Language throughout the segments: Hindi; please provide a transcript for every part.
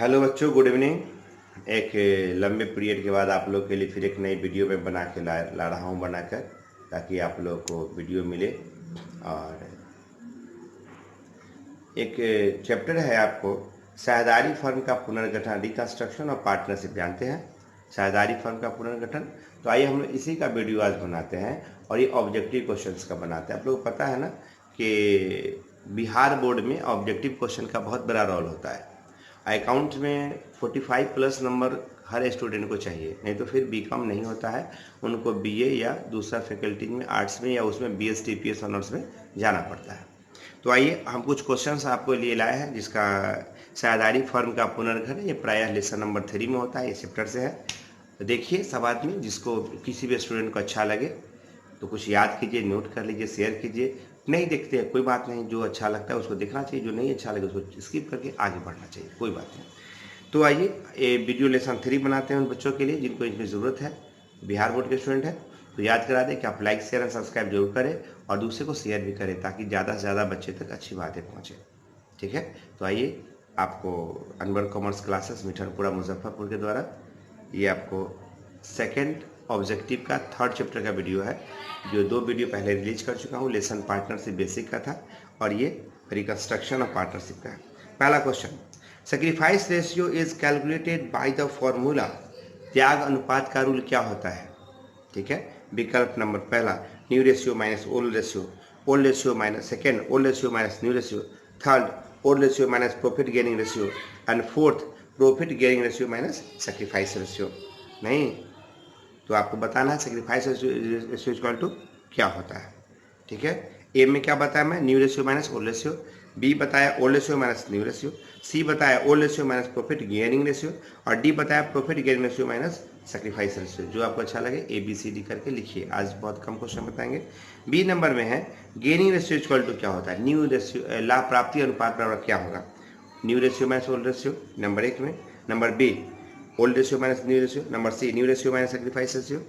हेलो बच्चों, गुड इवनिंग। एक लंबे पीरियड के बाद आप लोग के लिए फिर एक नई वीडियो में बना के ला रहा हूँ बनाकर, ताकि आप लोग को वीडियो मिले। और एक चैप्टर है आपको साझेदारी फर्म का पुनर्गठन, रिकंस्ट्रक्शन और पार्टनरशिप। जानते हैं साझेदारी फर्म का पुनर्गठन? तो आइए हम इसी का वीडियो आज बनाते हैं और ये ऑब्जेक्टिव क्वेश्चंस का बनाते हैं। आप लोग को पता है ना कि बिहार बोर्ड में ऑब्जेक्टिव क्वेश्चन का बहुत बड़ा रोल होता है। अकाउंट में 45 प्लस नंबर हर स्टूडेंट को चाहिए, नहीं तो फिर बीकॉम नहीं होता है। उनको बीए या दूसरा फैकल्टी में, आर्ट्स में या उसमें बीएस टीपीएस ऑनर्स में जाना पड़ता है। तो आइए हम कुछ क्वेश्चंस आपको लिए लाए हैं, जिसका साझेदारी फर्म का पुनर्गठन, ये प्रायः लेसन नंबर 3 में होता है, ये चैप्टर से है। तो देखिए सब आदमी, जिसको किसी भी स्टूडेंट को अच्छा लगे तो कुछ याद कीजिए, नोट कर लीजिए, शेयर कीजिए। नहीं देखते हैं कोई बात नहीं, जो अच्छा लगता है उसको देखना चाहिए, जो नहीं अच्छा लगे उसको स्किप करके आगे बढ़ना चाहिए, कोई बात नहीं। तो आइए ये वीडियो लेसन 3 बनाते हैं उन बच्चों के लिए जिनको इसमें ज़रूरत है, बिहार बोर्ड के स्टूडेंट है। तो याद करा दें कि आप लाइक शेयर एंड सब्सक्राइब जरूर करें और दूसरे को शेयर भी करें, ताकि ज़्यादा से ज़्यादा बच्चे तक अच्छी बातें पहुँचे। ठीक है, तो आइए आपको अनवर कॉमर्स क्लासेस मिठनपुरा मुजफ्फरपुर के द्वारा ये आपको सेकेंड ऑब्जेक्टिव का 3rd चैप्टर का वीडियो है, जो 2 वीडियो पहले रिलीज कर चुका हूँ। लेसन पार्टनरशिप बेसिक का था और ये रिकंस्ट्रक्शन ऑफ पार्टनरशिप का है। पहला question, sacrifice ratio is calculated by the formula. त्याग अनुपात का रूल क्या होता है? ठीक है, विकल्प नंबर पहला new ratio minus old ratio, old ratio minus second old ratio minus new ratio, third old ratio minus profit gaining ratio and fourth profit gaining ratio minus sacrifice ratio. नहीं, तो आपको बताना है सेक्रीफाइस रेशियो इक्वल टू क्या होता है। ठीक है, ए में क्या बताया मैं? New ratio minus old ratio. B बताया old ratio minus new ratio. C बताया old ratio minus profit gaining ratio और डी बताया profit gaining ratio minus sacrifice ratio. जो आपको अच्छा लगे ए बी सी डी करके लिखिए, आज बहुत कम क्वेश्चन बताएंगे। बी नंबर में है गेनिंग रेशियो इक्वल टू क्या होता है? न्यू रेशियो, लाभ प्राप्ति अनुपात बराबर क्या होगा? New ratio minus old ratio number 1 में, number B old ratio minus new ratio, number C new ratio minus sacrifice ratio,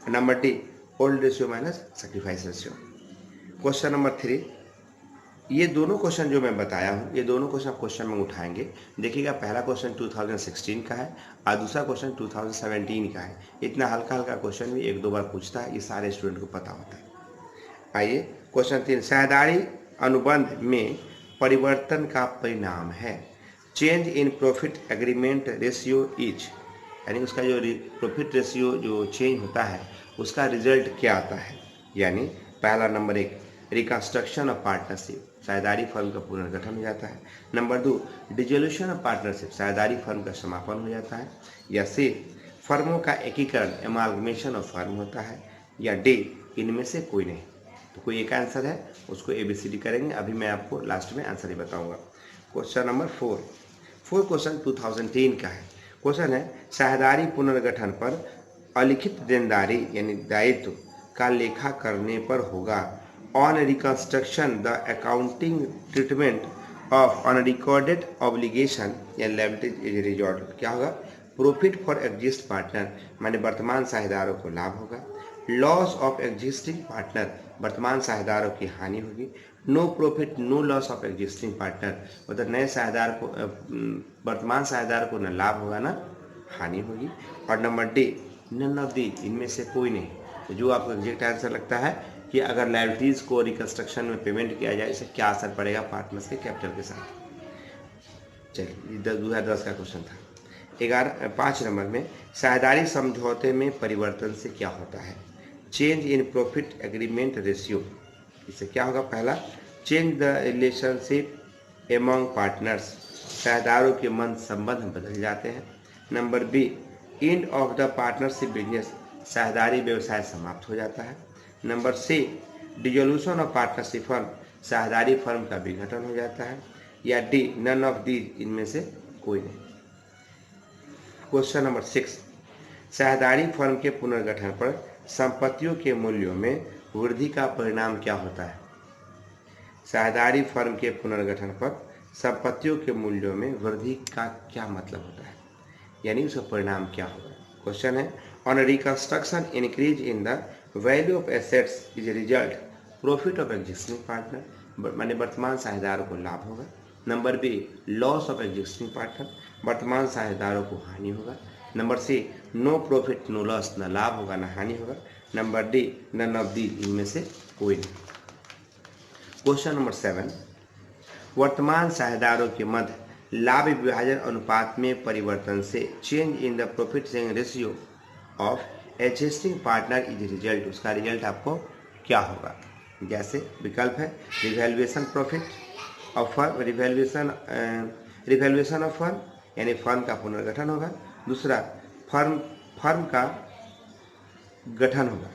number D old ratio minus sacrifice ratio. Question number 3, ये दोनों क्वेश्चन जो मैं बताया हूँ, ये दोनों क्वेश्चन में उठाएंगे। देखिएगा, पहला क्वेश्चन 2016 का है और दूसरा क्वेश्चन 2017 का है। इतना हल्का हल्का क्वेश्चन भी 1-2 बार पूछता है, ये सारे स्टूडेंट को पता होता है। आइए क्वेश्चन 3, साझेदारी अनुबंध में परिवर्तन का परिणाम है। Change in profit agreement ratio is, यानी उसका जो प्रॉफिट रेशियो जो चेंज होता है उसका रिजल्ट क्या आता है? यानी पहला नंबर 1 रिकंस्ट्रक्शन ऑफ पार्टनरशिप, साझेदारी फर्म का पुनर्गठन हो जाता है। नंबर 2 डिसोल्यूशन ऑफ पार्टनरशिप, साझेदारी फर्म का समापन हो जाता है। या सी फर्मों का एकीकरण, एमालगमेशन ऑफ फर्म होता है। या डी इनमें से कोई नहीं। तो कोई एक आंसर है, उसको ABCD करेंगे। अभी मैं आपको लास्ट में आंसर ही बताऊंगा। क्वेश्चन नंबर 4 क्वेश्चन 2003 का है। क्वेश्चन है साझेदारी पुनर्गठन पर अलिखित देनदारी यानी दायित्व का लेखा करने पर होगा। On reconstruction the accounting treatment of unrecorded obligation या लायबिलिटीज इज रिजॉल्व। क्या होगा? प्रॉफिट फॉर एग्जिस्ट पार्टनर, माने वर्तमान साझेदारों को लाभ होगा। लॉस ऑफ एग्जिस्टिंग पार्टनर, वर्तमान साझेदारों की हानि होगी। No profit no loss of existing partner, मतलब नए साझेदार को, वर्तमान साझेदार को न लाभ होगा ना हानि होगी। और number D none of the, इनमें से कोई नहीं। तो जो आपको एग्जैक्ट आंसर लगता है कि अगर लायबिलिटीज को रिकंस्ट्रक्शन में पेमेंट किया जाए, इससे क्या असर पड़ेगा पार्टनर्स के कैपिटल के साथ। चलिए, 2010 का क्वेश्चन था। 5 नंबर में साझेदारी समझौते में परिवर्तन से क्या होता है? Change in profit agreement ratio, इससे क्या होगा? पहला change the relationship among partners, साझेदारों के मन संबंध बदल जाते हैं। Number B end of the partnership business, साझेदारी व्यवसाय समाप्त हो जाता है। Number C dissolution of partnership firm, साझेदारी फर्म का विघटन हो जाता है। या डी नन ऑफ दीज, इनमें से कोई नहीं। क्वेश्चन नंबर 6, साझेदारी फर्म के पुनर्गठन पर संपत्तियों के मूल्यों में वृद्धि का परिणाम क्या होता है? साझेदारी फर्म के पुनर्गठन पर संपत्तियों के मूल्यों में वृद्धि का क्या मतलब होता है, यानी उसका परिणाम क्या होगा? क्वेश्चन है on reconstruction increase in the value of assets is result profit of existing partner, माने वर्तमान साझेदार को लाभ होगा। Number B loss of existing partner, वर्तमान साझेदारों को हानि होगा। Number C, no profit no loss, न लाभ होगा न हानि होगा। Number D, none of the, इनमें से कोई नहीं। क्वेश्चन नंबर 7, वर्तमान साझेदारों के मध्य लाभ विभाजन अनुपात में परिवर्तन से change in the profit sharing ratio of existing partner is result, उसका रिजल्ट आपको क्या होगा? जैसे विकल्प है revaluation profit of firm, revaluation of firm यानी फर्म का पुनर्गठन होगा। दूसरा, फर्म का गठन होगा।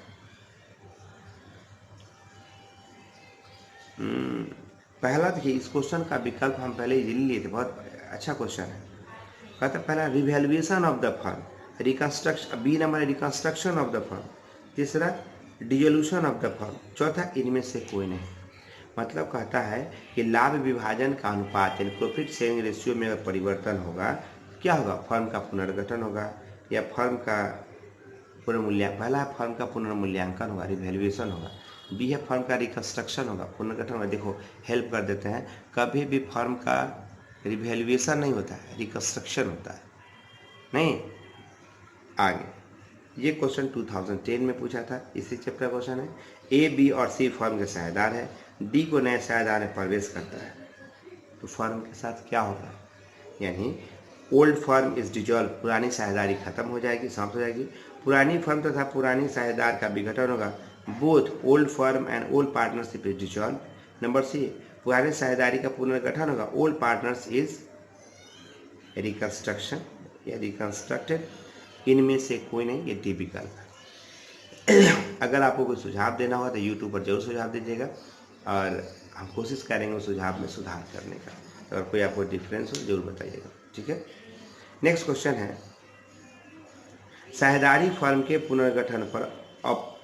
पहला देखिए, इस क्वेश्चन का विकल्प हम पहले इजीली लिए थे, बहुत अच्छा क्वेश्चन है। कहता पहला revaluation of the firm, reconstruction, B number reconstruction of the firm. तीसरा डिसोल्यूशन ऑफ द फर्म। चौथा इनमें से कोई नहीं। मतलब कहता है कि लाभ विभाजन का अनुपात यानी प्रॉफिट शेयरिंग रेशियो में अगर परिवर्तन होगा, क्या होगा? फर्म का पुनर्गठन होगा या फर्म का पुनर्मूल्यांकन। पहला फर्म का पुनर्मूल्यांकन होगा, रिवैल्यूएशन होगा। बी है फर्म का रिकंस्ट्रक्शन होगा, पुनर्गठन होगा। देखो हेल्प कर देते हैं, कभी भी फर्म का रिवैल्यूएशन नहीं होता है, रिकंस्ट्रक्शन होता है। नहीं, आगे ये क्वेश्चन 2010 में पूछा था, इसी चैप्टर क्वेश्चन है। ए, बी और सी फर्म के साझेदार है, डी को नए साझेदार में प्रवेश करता है, तो फर्म के साथ क्या होगा? यानी ओल्ड फर्म इज डिजॉल्व, पुरानी साझेदारी खत्म हो जाएगी, समाप्त हो जाएगी। पुरानी फर्म तथा पुरानी साझेदार का विघटन होगा। Both old firm and old partnership is dissolve. Number C, पुरानी साझेदारी का पुनर्गठन होगा। ओल्ड पार्टनर्स इज रिकंस्ट्रक्शन या रिकंस्ट्रक्टेड, इनमें से कोई नहीं, ये डी विकल्प है। अगर आपको कोई सुझाव देना होगा तो यूट्यूब पर जरूर सुझाव दीजिएगा और हम कोशिश करेंगे उस सुझाव में सुधार करने का। अगर कोई आपको डिफरेंस हो जरूर बताइएगा, ठीक है। नेक्स्ट क्वेश्चन है, साझेदारी फर्म के पुनर्गठन पर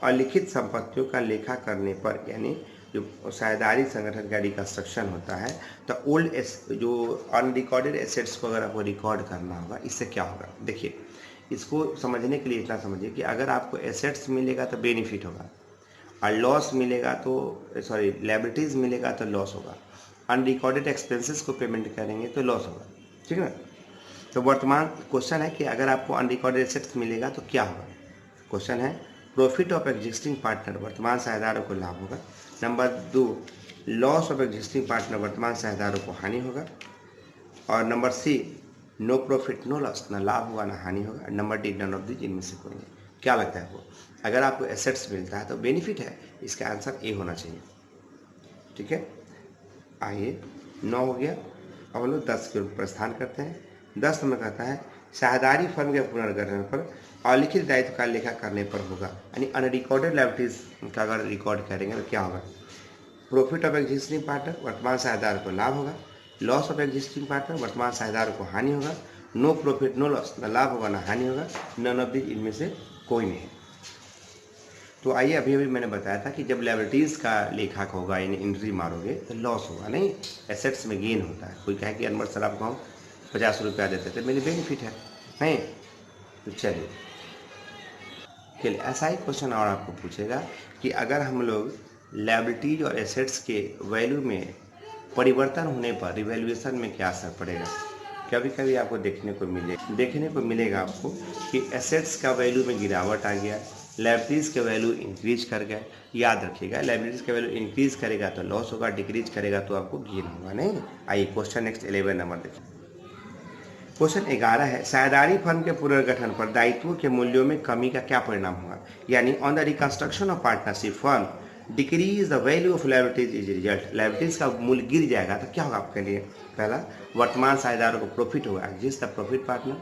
अलिखित संपत्तियों का लेखा करने पर, यानी जो साझेदारी संगठन का रिकंस्ट्रक्शन होता है तो ओल्ड जो अनरिकॉर्डेड एसेट्स को अगर आपको रिकॉर्ड करना होगा, इससे क्या होगा? देखिए, इसको समझने के लिए इतना समझिए कि अगर आपको एसेट्स मिलेगा तो बेनिफिट होगा और लॉस मिलेगा तो लायबिलिटीज मिलेगा तो लॉस होगा। अनरिकॉर्डेड एक्सपेंसेस को पेमेंट करेंगे तो लॉस होगा, ठीक है। तो वर्तमान क्वेश्चन है कि अगर आपको अनरिकॉर्डेड एसेट्स मिलेगा तो क्या होगा? क्वेश्चन है प्रॉफिट ऑफ एग्जिस्टिंग पार्टनर, वर्तमान साझेदारों को लाभ होगा। Number 2, loss of existing partner, वर्तमान साझेदारों को हानि होगा। और number C, no profit no loss, ना लाभ होगा ना हानि होगा। Number D, none of these, इनमें से कोई नहीं। क्या लगता है आपको? अगर आपको एसेट्स मिलता है तो बेनिफिट है, इसका आंसर ए होना चाहिए, ठीक है। आइए 9 हो गया, अब हम लोग 10 के प्रस्थान करते हैं। 10 में कहता है साझेदारी फर्म के पुनर्गठन पर अलिखित दायित्व का लेखा करने पर होगा, यानी अनरिकॉर्डेड लायबिलिटीज का अगर रिकॉर्ड करेंगे तो क्या होगा? प्रॉफिट ऑफ एग्जिस्टिंग पार्टनर, वर्तमान साझेदार को लाभ होगा। लॉस ऑफ एग्जिस्टिंग पार्टनर, वर्तमान साझेदार को हानि होगा। नो प्रॉफिट नो लॉस, न लाभ होगा ना हानि होगा। नन ऑफ दीज, इनमें से कोई नहीं। तो आइए, अभी मैंने बताया था कि जब लायबिलिटीज़ का लेखा होगा, यानी एंट्री मारोगे तो लॉस होगा, नहीं एसेट्स में गेन होता है। कोई कहे कि अनवर सर आपको हम 50 रुपया देते थे, मेरी बेनिफिट है, नहीं? तो चलिए ऐसा ही क्वेश्चन और आपको पूछेगा कि अगर हम लोग लायबिलिटीज और एसेट्स के वैल्यू में परिवर्तन होने पर रिवैल्यूएशन में क्या असर पड़ेगा? कभी कभी आपको देखने को मिलेगा आपको कि एसेट्स का वैल्यू में गिरावट आ गया, लायबिलिटीज़ के वैल्यू इंक्रीज कर गया। याद रखिएगा, लायबिलिटीज़ का वैल्यू इंक्रीज करेगा तो लॉस होगा, डिक्रीज करेगा तो आपको गेन होगा, नहीं? आइए क्वेश्चन नेक्स्ट 11 नंबर देखिए। क्वेश्चन 11 है, साझेदारी फर्म के पुनर्गठन पर दायित्वों के मूल्यों में कमी का क्या परिणाम होगा? यानी on the reconstruction of partnership firm decrease the value of liabilities is result, liabilities का मूल्य गिर जाएगा तो क्या होगा आपके लिए? पहला, वर्तमान साझेदारों को प्रॉफिट होगा, exist the profit partner,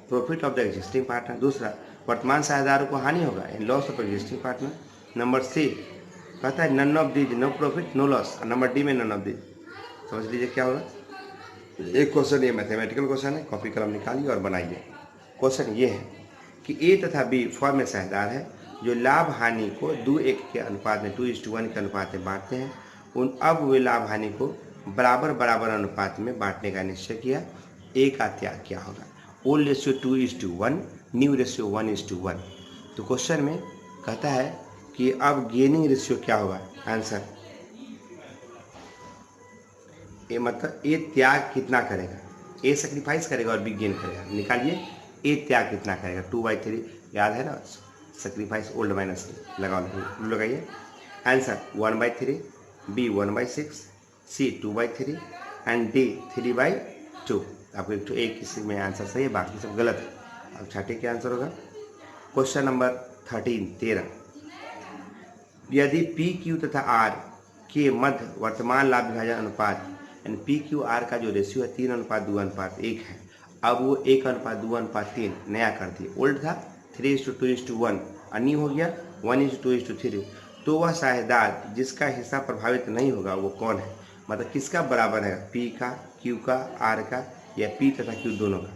profit of the existing partner. दूसरा, वर्तमान साझेदारों को हानि होगा, loss of existing partner. Number C कहता है none of these, no profit no loss. Number D में नन ऑफ दीज। समझ लीजिए क्या होगा। एक क्वेश्चन ये मैथमेटिकल क्वेश्चन है, कॉपी कलम निकालिए और बनाइए। क्वेश्चन ये है कि ए तथा बी फर्म में साझेदार है जो लाभ हानि को 2:1 के अनुपात में, 2:1 के अनुपात में बांटते हैं। अब वे लाभ हानि को बराबर बराबर अनुपात में बांटने का निश्चय किया। ए का त्याग क्या होगा? Old ratio 2:1, new ratio 1:1। तो क्वेश्चन में कहता है कि अब गेनिंग रेशियो क्या होगा? आंसर ए, मतलब ए त्याग कितना करेगा? ए सेक्रीफाइस करेगा और बी गेन करेगा। निकालिए ए त्याग कितना करेगा, 2/3 याद है ना, सेक्रीफाइस ओल्ड माइनस लगाइए। Answer 1/3, B 1/6, C 2/3 and D 3/2। आपको एक किसी में आंसर सही है, बाकी सब गलत है। अब छठे क्या आंसर होगा। क्वेश्चन नंबर 13 यदि पी क्यू तथा आर के मध्य वर्तमान लाभ विभाजन अनुपात यानी पी क्यू आर का जो रेशियो है 3:2:1 है, अब वो 1:2:3 नया कर दिए। ओल्ड था 3:2:1 और न्यू हो गया 1:2:3। तो वह साझेदार जिसका हिस्सा प्रभावित नहीं होगा वो कौन है, मतलब किसका बराबर है, पी का, क्यू का, आर का या पी तथा क्यू दोनों का।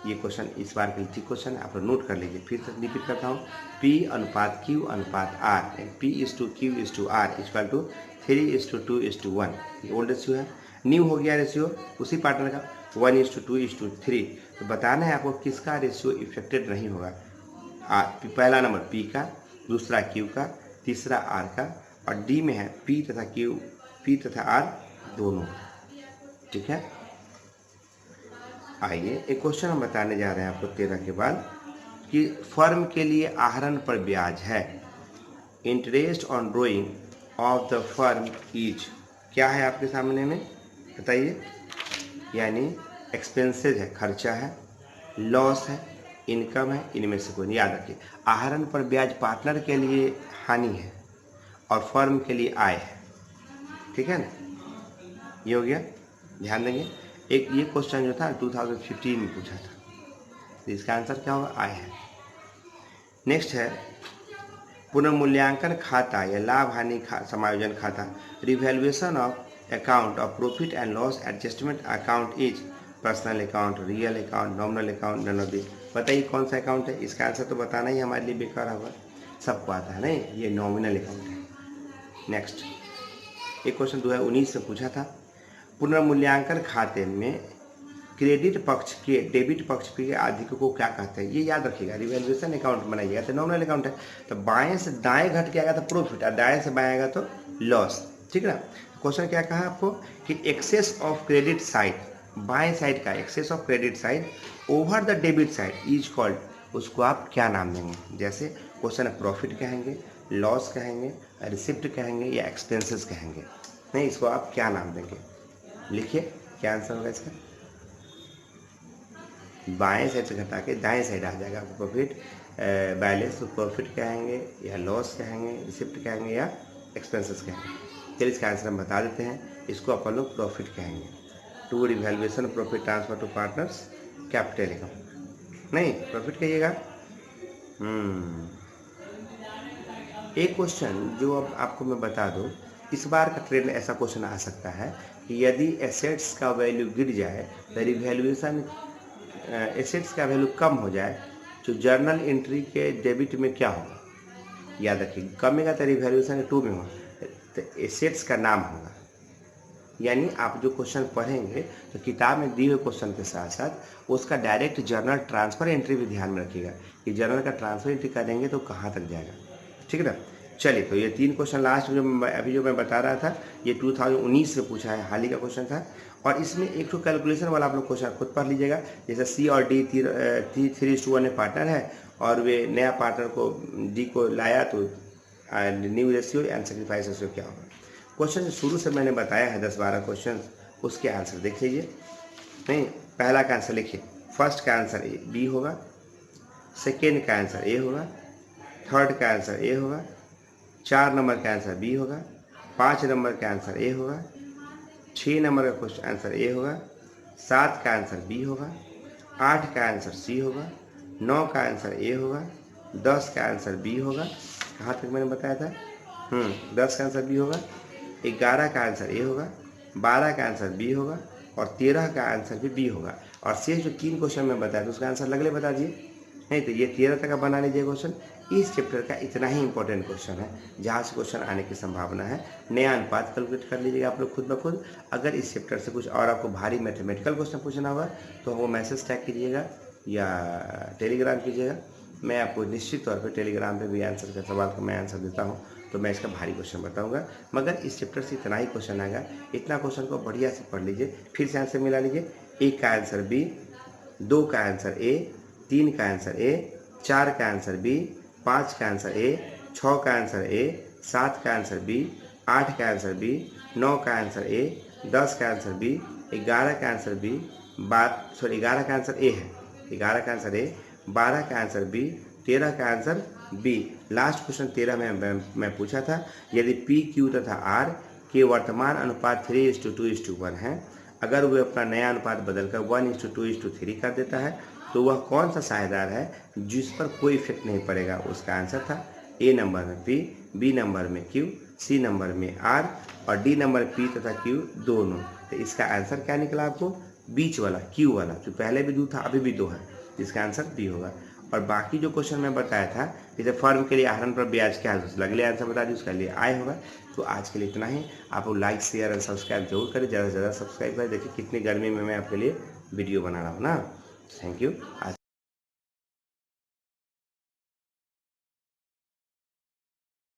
ये क्वेश्चन इस बार के लिए क्वेश्चन आप लोग नोट कर लीजिए। फिर से रिपीट करता हूँ, पी अनुपात क्यू अनुपात R, P/Q/R equal to 3:2:1 old ratio है। न्यू हो गया रेशियो उसी पार्टनर का 1:2:3। तो बताना है आपको किसका रेशियो इफेक्टेड नहीं होगा। पहला नंबर पी का, दूसरा क्यू का, तीसरा आर का और डी में है पी तथा आर दोनों। ठीक है, आइए एक क्वेश्चन हम बताने जा रहे हैं आपको 13 के बाद कि फर्म के लिए आहरण पर ब्याज है। Interest on drawing of the firm is क्या है आपके सामने में बताइए, यानी एक्सपेंसेस है, खर्चा है, लॉस है, इनकम है, इनमें से कोई नहीं। याद रखिए आहरण पर ब्याज पार्टनर के लिए हानि है और फर्म के लिए आय है। ठीक है ना, ये हो गया, ध्यान देंगे। एक ये क्वेश्चन जो था 2015 में पूछा था, तो इसका आंसर क्या होगा, आय है। नेक्स्ट है पुनर्मूल्यांकन खाता या लाभ हानि समायोजन खाता। Revaluation of account of profit and loss adjustment account is personal account, real account, nominal account, none of this. बताइए कौन सा अकाउंट है। इसका आंसर तो बताना ही हमारे लिए बेकार होगा, सबको आता है नहीं, ये नॉमिनल अकाउंट है। नेक्स्ट एक क्वेश्चन 2019 में पूछा था, पुनर्मूल्यांकन खाते में क्रेडिट पक्ष के डेबिट पक्ष के अधिक को क्या कहते हैं, ये याद रखिएगा। रिवैल्यूएशन अकाउंट बनाइएगा तो नॉमिनल अकाउंट है, तो बाएं से दाएं घट के आएगा तो प्रॉफिट और दाएं से बाएं आएगा तो लॉस। ठीक है ना। क्वेश्चन क्या कहा आपको कि एक्सेस ऑफ क्रेडिट साइड, बाएं साइड का excess of credit side over the debit side is called, उसको आप क्या नाम देंगे। जैसे क्वेश्चन है प्रॉफिट कहेंगे, लॉस कहेंगे, रिसिप्ट कहेंगे या एक्सपेंसेस कहेंगे, नहीं इसको आप क्या नाम देंगे। लिखिए क्या आंसर होगा इसका। बाएं साइड से घटा के दाएं साइड आ जाएगा आपको प्रॉफिट बैलेंस, तो प्रॉफिट कहेंगे या लॉस कहेंगे, रिसिप्ट कहेंगे या एक्सपेंसेस कहेंगे। फिर इसका आंसर हम बता देते हैं, इसको अपन लोग प्रॉफिट कहेंगे। To revaluation profit transfer to partners capital account, नहीं प्रॉफिट कहिएगा। एक क्वेश्चन जो अब आपको मैं बता दूं, इस बार का ट्रेंड ऐसा क्वेश्चन आ सकता है कि यदि एसेट्स का वैल्यू गिर जाए तो रिवैल्यूएशन एसेट्स का वैल्यू कम हो जाए तो जर्नल एंट्री के डेबिट में क्या होगा। याद रखिए कमेगा तो रिवैल्यूएशन 2 में होगा तो एसेट्स का नाम होगा। यानी आप जो क्वेश्चन पढ़ेंगे तो किताब में दिए हुए क्वेश्चन के साथ साथ उसका डायरेक्ट जर्नल ट्रांसफर एंट्री भी ध्यान में रखिएगा कि जर्नल का ट्रांसफर एंट्री करेंगे तो कहाँ तक जाएगा। ठीक है ना। चलिए तो ये 3 क्वेश्चन लास्ट जो मैं बता रहा था ये 2019 में पूछा है, हाल ही का क्वेश्चन था। और इसमें एक तो कैलकुलेशन वाला आप लोग क्वेश्चन खुद पढ़ लीजिएगा। जैसे सी और डी 3:1 में पार्टनर है और वे नया पार्टनर को डी को लाया तो new ratio and sacrifice ratio क्या होगा। क्वेश्चन शुरू से मैंने बताया है 10-12 क्वेश्चन, उसके आंसर देख लीजिए। नहीं पहला का आंसर लिखिए, फर्स्ट का आंसर ए बी होगा, सेकेंड का आंसर ए होगा, थर्ड का आंसर ए होगा, 4 नंबर का आंसर बी होगा, 5 नंबर का आंसर ए होगा, 6 नंबर का क्वेश्चन आंसर ए होगा, 7 का आंसर बी होगा, 8 का आंसर सी होगा, 9 का आंसर ए होगा, 10 का आंसर बी होगा। कहाँ तक मैंने बताया था 10 का आंसर बी होगा, 11 का आंसर ए होगा, 12 का आंसर बी होगा और 13 का आंसर भी बी होगा। और शेष जो 3 क्वेश्चन मैं बताया तो उसका आंसर लगले बता दिए। नहीं तो ये 13 तक का बना लीजिए क्वेश्चन। इस चैप्टर का इतना ही इंपॉर्टेंट क्वेश्चन है जहाँ से क्वेश्चन आने की संभावना है। नया अनुपात कैलकुलेट कर लीजिएगा आप लोग खुद ब खुद। अगर इस चैप्टर से कुछ और आपको भारी मैथमेटिकल क्वेश्चन पूछना होगा तो वो मैसेज टैग कीजिएगा या टेलीग्राम कीजिएगा। मैं आपको निश्चित तौर पर टेलीग्राम पर भी आंसर का सवाल का मैं आंसर देता हूँ तो मैं इसका भारी क्वेश्चन बताऊंगा। मगर इस चैप्टर से इतना ही क्वेश्चन आएगा, इतना क्वेश्चन को बढ़िया से पढ़ लीजिए, फिर से आंसर मिला लीजिए। 1 का आंसर बी, 2 का आंसर ए, 3 का आंसर ए, 4 का आंसर बी, 5 का आंसर ए, 6 का आंसर ए, 7 का आंसर बी, 8 का आंसर बी, 9 का आंसर ए, 10 का आंसर बी, 11 का आंसर बी, 11 का आंसर ए है, 11 का आंसर ए, 12 का आंसर बी, 13 का आंसर बी। लास्ट क्वेश्चन 13 में मैं पूछा था, यदि पी क्यू तथा आर के वर्तमान अनुपात 3:2:1 है, अगर वे अपना नया अनुपात बदलकर 1:2:3 कर देता है तो वह कौन सा साझेदार है जिस पर कोई इफेक्ट नहीं पड़ेगा। उसका आंसर था ए नंबर में पी, बी नंबर में क्यू, सी नंबर में आर और डी नंबर पी तथा क्यू दोनों। तो इसका आंसर क्या निकला आपको, बीच वाला क्यू वाला, जो पहले भी 2 था अभी भी 2 है, इसका आंसर बी होगा। और बाकी जो क्वेश्चन मैं बताया था, जैसे फर्म के लिए आहरण पर ब्याज क्या है, अगले आंसर बता दी, उसके लिए आय होगा। तो आज के लिए इतना ही। आप लोग लाइक शेयर और सब्सक्राइब जरूर करें, ज़्यादा से ज़्यादा सब्सक्राइब करें। देखिए कितनी गर्मी में मैं आपके लिए वीडियो बना रहा हूँ ना। Thank you.